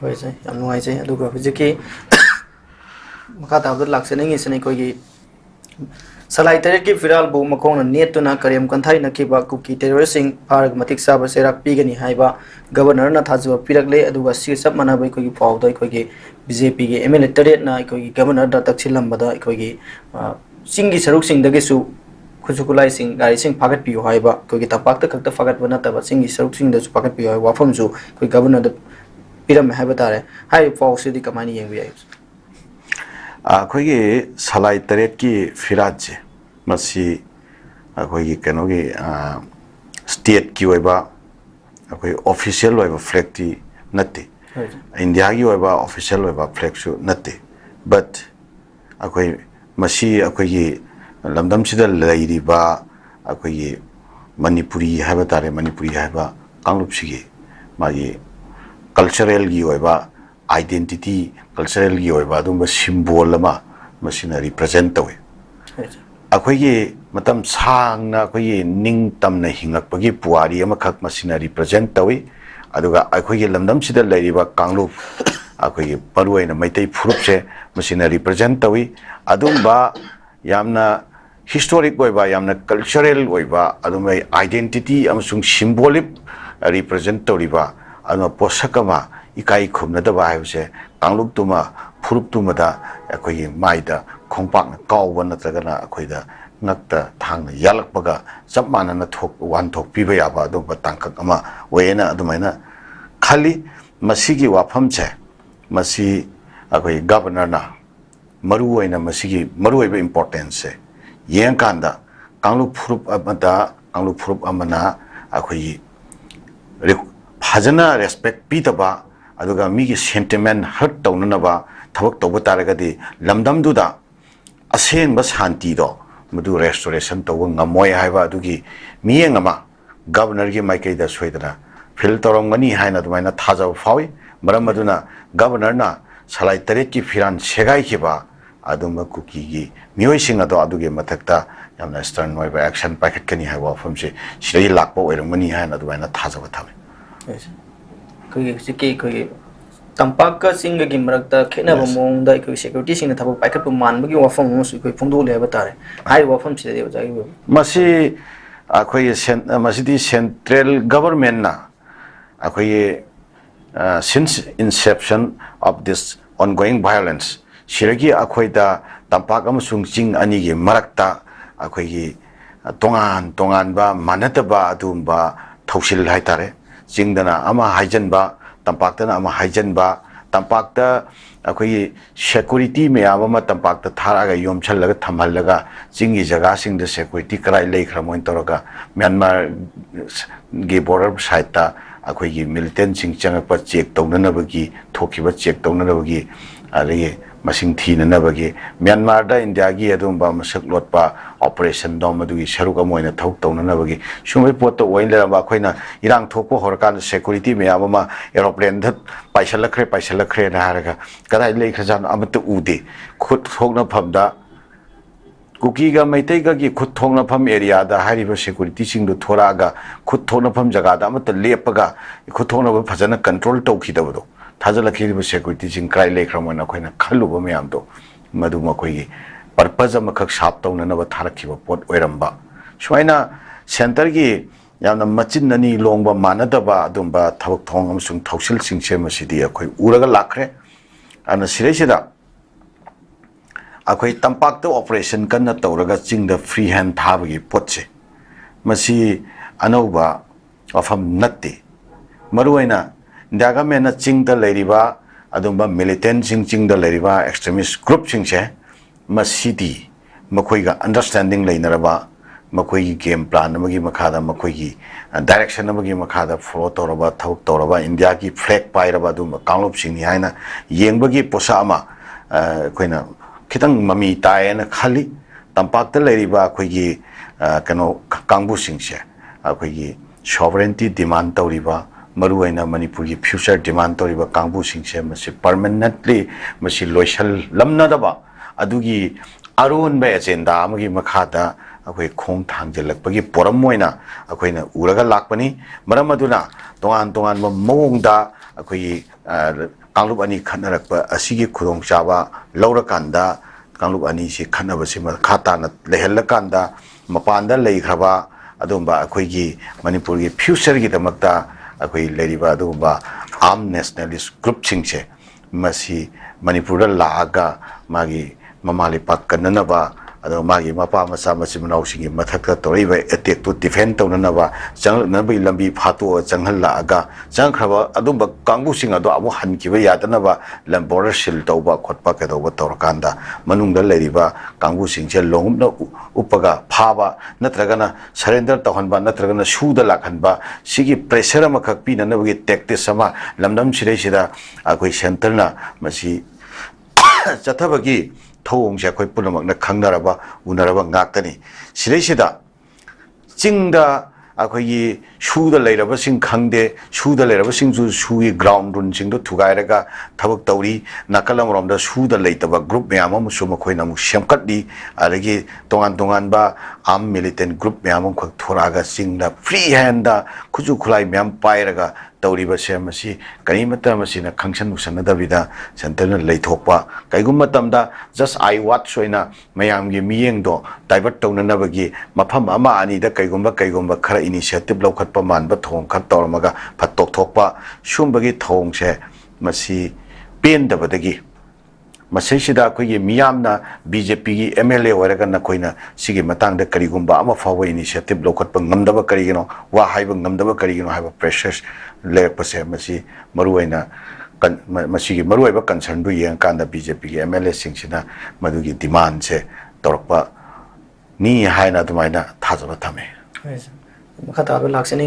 ꯍꯣꯏ ꯁꯦ ꯌꯥꯝ ꯅꯨꯡꯉꯥꯏꯖꯩ ꯑꯗꯨꯒ ꯍꯧꯖꯤꯛꯀꯤ ꯃꯈꯥ ꯇꯥꯕꯗ ꯂꯥꯛꯆꯅꯤꯡꯉꯤꯁꯤꯅ ꯑꯩꯈꯣꯏꯒꯤ ꯁꯂꯥꯏ ꯇꯔꯦꯠꯀꯤ ꯐꯤꯔꯥꯜꯕꯨ ꯃꯈꯣꯡꯅ ꯅꯦꯠꯇꯨꯅ ꯀꯔꯦꯝ ꯀꯟꯊꯥꯏꯅꯈꯤꯕ ꯀꯨꯀꯤ ꯇꯦꯔꯣꯔꯤꯁꯁꯤꯡ ꯐꯥꯔꯒ ꯃꯇꯤꯛ ꯆꯥꯕ ꯆꯩꯔꯥꯛ ꯄꯤꯒꯅꯤ ꯍꯥꯏꯕ ꯒꯕꯔꯅꯔꯅ ꯊꯥꯖꯕ ꯄꯤꯔꯛꯂꯦ ꯑꯗꯨꯒ ꯁꯤꯒ ꯆꯞ ꯃꯥꯟꯅꯕ ꯑꯩꯈꯣꯏꯒꯤ ꯄꯥꯎꯗ ꯑꯩꯈꯣꯏꯒꯤ ꯕꯤꯖꯦꯄꯤꯒꯤ MLA ꯇꯔꯦꯠꯅ ꯑꯩꯈꯣꯏꯒꯤ ꯒꯕꯔꯅꯔꯗ ꯇꯛꯁꯤꯜꯂꯝꯕꯗ ꯑꯩꯈꯣꯏꯒꯤ ꯆꯤꯡꯒꯤ ꯁꯔꯨꯛꯁꯤꯡꯗꯒꯤꯁꯨ ꯈꯨꯠꯁꯨ ꯈꯨꯠꯂꯥꯏꯁꯤꯡ ꯒꯥꯔꯤꯁꯤꯡ ꯐꯥꯒꯠꯄꯤꯌꯨ ꯍꯥꯏꯕ ꯑꯩꯈꯣꯏꯒꯤ ꯇꯝꯄꯥꯛꯇ ꯈꯛꯇ ꯐꯥꯒꯠꯄ ꯅꯠꯇꯕ ꯆꯤꯡꯒꯤ ꯁꯔꯨꯛꯁꯤꯡꯗꯁꯨ ꯐꯥꯒꯠꯄꯤꯌꯨ ꯍꯥꯏꯕ ꯋꯥꯐꯝꯁꯨ ꯑꯩꯈꯣꯏ ꯒꯕꯔꯅꯔꯗ ꯄꯤꯔꯝꯃꯦ ꯍꯥꯏꯕ ꯇꯥꯔꯦ ꯍꯥꯏꯔꯤꯕ ꯄꯥꯎꯁꯤꯗꯤ ꯀꯃꯥꯏꯅ ꯌꯦꯡꯕ ꯌꯥꯏ ꯑꯩꯈꯣꯏꯒꯤ ꯁꯂꯥꯏ ꯇꯔꯦꯠꯀꯤ ꯐꯤꯔꯥꯠꯁꯦ ꯃꯁꯤ ꯑꯩꯈꯣꯏꯒꯤ ꯀꯩꯅꯣꯒꯤ ꯁ꯭ꯇꯦꯠꯀꯤ ꯑꯣꯏꯕ ꯑꯩꯈꯣꯏ ꯑꯣꯐꯤꯁꯤꯌꯦꯜ ꯑꯣꯏꯕ ꯐ꯭ꯂꯦꯛꯇꯤ ꯅꯠꯇꯦ ꯏꯟꯗꯤꯌꯥꯒꯤ ꯑꯣꯏꯕ ꯑꯣꯐꯤꯁꯤꯌꯦꯜ ꯑꯣꯏꯕ ꯐ꯭ꯂꯦꯛꯁꯨ ꯅꯠꯇꯦ ꯕꯠ ꯑꯩꯈꯣꯏ ꯃꯁꯤ ꯑꯩꯈꯣꯏꯒꯤ ꯂꯝꯗꯝꯁꯤꯗ ꯂꯩꯔꯤꯕ ꯑꯩꯈꯣꯏꯒꯤ manipuri haiba tare manipuri haiba kanglupsigi magi cultural gi oiba identity cultural gi oiba adumba symbol ama masina represent tawi akhoi matam sangna akhoi ning tamna hingakpagi puari ama khak masina represent tawi aduga akhoi lamdam sida leiriba kanglup akhoi paruaina maitai phurupse masina represent tawi adumba yamna historic oiba yamna cultural oiba adumai identity amasung symbolic represent toriba aduma posakama ikai khumnadaba haibse kanglup tuma phurup tumada akhoi maida khongpak kawba natragana akhoida ngakta thangna yalakpaga chapmana na thok wan thok piba yaba adumba tangkak ama wena adumaina khali masigi wafamche masi akhoi governor na maru oina masigi maru oiba importance yeng kanda kanglup phurup amana akhoi phajana respect pitaba aduga migi sentiment hurt tawnanaba thabak tawba taragadi lamdam duda aseng ba shanti do mudu restoration tawba ngamoi haiba adugi miyeng ama governor gi maikai da soidana fil tawramgani haina dumaina thajab fawi maram aduna governor na salai taret ki firan segai khiba aduma kuki gi miyoi singa do aduge mathakta yamna stern oiba action packet kani haiba famse sidai lakpa oirangmani haina dumaina thajab thawi koi tampaka singa gi marakta khenaba mongda koi security sing thabak paikat pu manbagi wafam musu koi phungdo le ba tare hai wafam se de jagi masi akhoi masidi central government na akhoi since inception of this ongoing violence shiragi akhoi da tampak amasung ching ani gi marakta akhoi gi tongan ba manataba adumba thausil hai tare chingdana ama haijanba tampakta ama haijanba tampakta akhoi security meyam ama tampakta tharaga yomchallaga thamhallaga chingi jaga sing de security krai leikhramoin toroga Myanmar ge border side ta akhoi gi militant sing changpa check tawnanabagi thokiba check tawnanabagi ari masing thinanabagi Myanmar da India gi adumba masak lotpa operation dom adugi saruk amoina thok tawnanabagi sumai pot oin leramba khoina irang thokpo horkan security meyam ama aeroplane that paisalakre na haraga kadai leikhrajan amata ude khut thokna phamda kuki ga maitai ga gi khut thokna pham area da hariba security sing do thoraga khut thokna pham jaga da amata lepaga khut thokna phajana control tawkhidabdo thajalakhiriba security sing krai lekhramona khoina khaluba mayam do madu makhoi purpose amakak sap tawnanaba tharakhiba pot oiramba suaina center gi yamna machin nani longba manadaba adumba thabak thong amsung thausil singse masidi akhoi uraga lakhre ana siresida akhoi tampakta operation kanna tawraga chingda free hand thabagi potse masi anauba wafam natte maruaina daga mena chingda leiriba adumba militant chingda leiriba extremist group singse masidi makoiga understanding leinaraba makoi game plan amagi makhada makoi direction amagi makhada follow toraba thok toraba India ki flag pairaba dum kanglup singni haina yengbagi posa ama koina khitang mami taena khali tampakta leiriba khoi kano kangbu singse khoi sovereignty demand toriba maruaina manipur ki future demand toriba kangbu singse masi permanently masi loisal lamna daba adugi aron ba agenda amagi makhada akhoi khong thangjelakpagi poramoina akhoina uraga lakpani maram aduna tongan mongda akhoi ꯀꯥꯡꯂꯨꯞ ꯑꯅꯤ ꯈꯠꯅꯔꯛꯄ ꯑꯁꯤꯒꯤ ꯈꯨꯗꯣꯡꯆꯥꯕ ꯂꯧꯔꯀꯥꯟꯗ ꯀꯥꯡꯂꯨꯞ ꯑꯅꯤꯁꯤ ꯈꯠꯅꯕꯁꯤ ꯃꯈꯥ ꯇꯥꯅ ꯂꯩꯍꯜꯂꯀꯥꯟꯗ ꯃꯄꯥꯟꯗ ꯂꯩꯈ꯭ꯔꯕ ꯑꯗꯨꯒꯨꯝꯕ ꯑꯩꯈꯣꯏꯒꯤ ꯃꯅꯤꯄꯨꯔꯒꯤ ꯐ꯭ꯌꯨꯆꯔꯒꯤꯗꯃꯛꯇ ꯑꯩꯈꯣꯏ ꯂꯩꯔꯤꯕ ꯑꯗꯨꯒꯨꯝꯕ ꯑꯥꯔꯝ ꯅꯦꯁꯅꯦꯂꯤꯁ ꯒ꯭ꯔꯨꯞꯁꯤꯡꯁꯦ ꯃꯁꯤ ꯃꯅꯤꯄꯨꯔꯗ ꯂꯥꯛꯑꯒ ꯃꯥꯒꯤ ꯃꯃꯥ ꯂꯩꯄꯥꯛ ꯀꯟꯅꯅꯕ ꯑꯗꯨꯒ ꯃꯥꯒꯤ ꯃꯄꯥ ꯃꯆꯥ ꯃꯆꯤꯟ ꯃꯅꯥꯎꯁꯤꯡꯒꯤ ꯃꯊꯛꯇ ꯇꯧꯔꯛꯏꯕ ꯑꯦꯇꯦꯛꯇꯨ ꯗꯤꯐꯦꯟ ꯇꯧꯅꯅꯕ ꯆꯪꯂꯛꯅꯕꯒꯤ ꯂꯝꯕꯤ ꯐꯥꯠꯇꯣꯛꯑ ꯆꯪꯍꯜꯂꯛꯑꯒ ꯆꯪꯈ꯭ꯔꯕ ꯑꯗꯨꯝꯕ ꯀꯥꯡꯕꯨꯁꯤꯡ ꯑꯗꯣ ꯑꯃꯨꯛ ꯍꯟꯈꯤꯕ ꯌꯥꯗꯅꯕ ꯕꯣꯔꯗꯔ ꯁꯤꯜ ꯇꯧꯕ ꯈꯣꯠꯄ ꯀꯩꯗꯧꯕ ꯇꯧꯔꯀꯥꯟꯗ ꯃꯅꯨꯡꯗ ꯂꯩꯔꯤꯕ ꯀꯥꯡꯕꯨꯁꯤꯡꯁꯦ ꯂꯣꯡꯍꯨꯞꯅ ꯎꯞꯄꯒ ꯐꯥꯕ ꯅꯠꯇ꯭ꯔꯒꯅ ꯁꯔꯦꯟꯗꯔ ꯇꯧꯍꯟꯕ ꯅꯠꯇ꯭ꯔꯒꯅ ꯁꯨꯗ ꯂꯥꯛꯍꯟꯕ ꯁꯤꯒꯤ ꯄ꯭ꯔꯦꯁꯔ ꯑꯃꯈꯛ ꯄꯤꯅꯅꯕꯒꯤ ꯇꯦꯛꯇꯤꯁ ꯑꯃ ꯂꯝꯗꯝꯁꯤꯗꯩꯁꯤꯗ ꯑꯩꯈꯣꯏ ꯁꯦꯟꯇꯔꯅ ꯃꯁꯤ ꯆꯠꯊꯕꯒꯤ ꯊꯧꯑꯣꯡꯁꯦ ꯑꯩꯈꯣꯏ ꯄꯨꯝꯅꯃꯛꯅ ꯈꯪꯅꯔꯕ ꯎꯅꯔꯕ ꯉꯥꯛꯇꯅꯤ ꯁꯤꯗꯩꯁꯤꯗ ꯆꯤꯡꯗ ꯑꯩꯈꯣꯏꯒꯤ ꯁꯨꯗ ꯂꯩꯔꯕꯁꯤꯡ ꯈꯪꯗꯦ ꯁꯨꯗ ꯂꯩꯔꯕꯁꯤꯡꯁꯨ ꯁꯨꯒꯤ ꯒ꯭ꯔꯥꯎꯟ ꯔꯨꯜꯁꯤꯡꯗꯨ ꯊꯨꯒꯥꯏꯔꯒ ꯊꯕꯛ ꯇꯧꯔꯤ ꯅꯥꯀꯜ ꯑꯃꯔꯣꯝꯗ ꯁꯨꯗ ꯂꯩꯇꯕ ꯒ꯭ꯔꯨꯞ ꯃꯌꯥꯝ ꯑꯃꯁꯨ ꯃꯈꯣꯏꯅ ꯑꯃꯨꯛ ꯁꯦꯝꯒꯠꯂꯤ ꯑꯗꯒꯤ ꯇꯣꯉꯥꯟ ꯇꯣꯉꯥꯟꯕ ꯑꯥꯔꯝ ꯃꯤꯂꯤꯇꯦꯟ ꯒ꯭ꯔꯨꯞ ꯃꯌꯥꯝ ꯑꯃꯈꯛ ꯊꯣꯔꯛꯑꯒ ꯆꯤꯡꯗ ꯐ꯭ꯔꯤ ꯍꯦꯟꯗ ꯈꯨꯠꯁꯨ ꯈꯨꯠꯂꯥꯏ ꯃꯌꯥꯝ ꯄꯥꯏꯔꯒ ꯇꯧꯔꯤꯕꯁꯦ ꯃꯁꯤ ꯀꯔꯤꯃꯠꯇ ꯃꯁꯤꯅ ꯈꯪꯁꯟ ꯎꯁꯟꯅꯗꯕꯤꯗ ꯁꯦꯟꯇꯔꯅ ꯂꯩꯊꯣꯛꯄ ꯀꯩꯒꯨꯝꯕ ꯃꯇꯝꯗ ꯖꯁ ꯑꯥꯏ ꯋꯥꯠꯁ ꯑꯣꯏꯅ ꯃꯌꯥꯝꯒꯤ ꯃꯤꯠꯌꯦꯡꯗꯣ ꯗꯥꯏꯚꯔꯠ ꯇꯧꯅꯅꯕꯒꯤ ꯃꯐꯝ ꯑꯃ ꯑꯅꯤꯗ ꯀꯩꯒꯨꯝꯕ ꯈꯔ ꯏꯅꯤꯁꯤꯌꯦꯇꯤꯚ ꯂꯧꯈꯠꯄ ꯃꯥꯟꯕ ꯊꯧꯑꯣꯡ ꯈꯔ ꯇꯧꯔꯝꯃꯒ ꯐꯠ ꯇꯣꯛꯊꯣꯛꯄ ꯁꯨꯝꯕꯒꯤ ꯊꯧꯑꯣꯡꯁꯦ ꯃꯁꯤ ꯄꯦꯟꯗꯕꯗꯒꯤ ꯃꯁꯤꯁꯤꯗ ꯑꯩꯈꯣꯏꯒꯤ ꯃꯤꯌꯥꯝꯅ BJPꯒꯤ MLA ꯑꯣꯏꯔꯒ ꯅꯈꯣꯏꯅ ꯁꯤꯒꯤ ꯃꯇꯥꯡꯗ ꯀꯔꯤꯒꯨꯝꯕ ꯑꯃ ꯐꯥꯎꯕ ꯏꯅꯤꯁꯤꯌꯦꯇꯤꯚ ꯂꯧꯈꯠꯄ ꯉꯝꯗꯕ ꯀꯔꯤꯒꯤꯅꯣ ꯋꯥ ꯍꯥꯏꯕ ꯉꯝꯗꯕ ꯀꯔꯤꯒꯤꯅꯣ ꯍꯥꯏꯕ ꯄ꯭ꯔꯦꯁꯔ ꯂꯩꯔꯛꯄꯁꯦ ꯃꯁꯤ ꯃꯔꯨꯑꯣꯏꯅ ꯃꯁꯤꯒꯤ ꯃꯔꯨꯑꯣꯏꯕ ꯀꯟꯁꯔꯟꯗꯨ ꯌꯦꯡꯉꯀꯥꯟꯗ BJPꯒꯤ MLAꯁꯤꯡꯁꯤꯅ ꯃꯗꯨꯒꯤ ꯗꯤꯃꯥꯟꯁꯦ ꯇꯧꯔꯛꯄ ꯅꯤ ꯍꯥꯏꯅ ꯑꯗꯨꯃꯥꯏꯅ ꯊꯥꯖꯕ ꯊꯝꯃꯤ ꯃꯈꯥ ꯇꯥꯕ ꯂꯥꯛꯆꯅꯤꯡꯉꯤ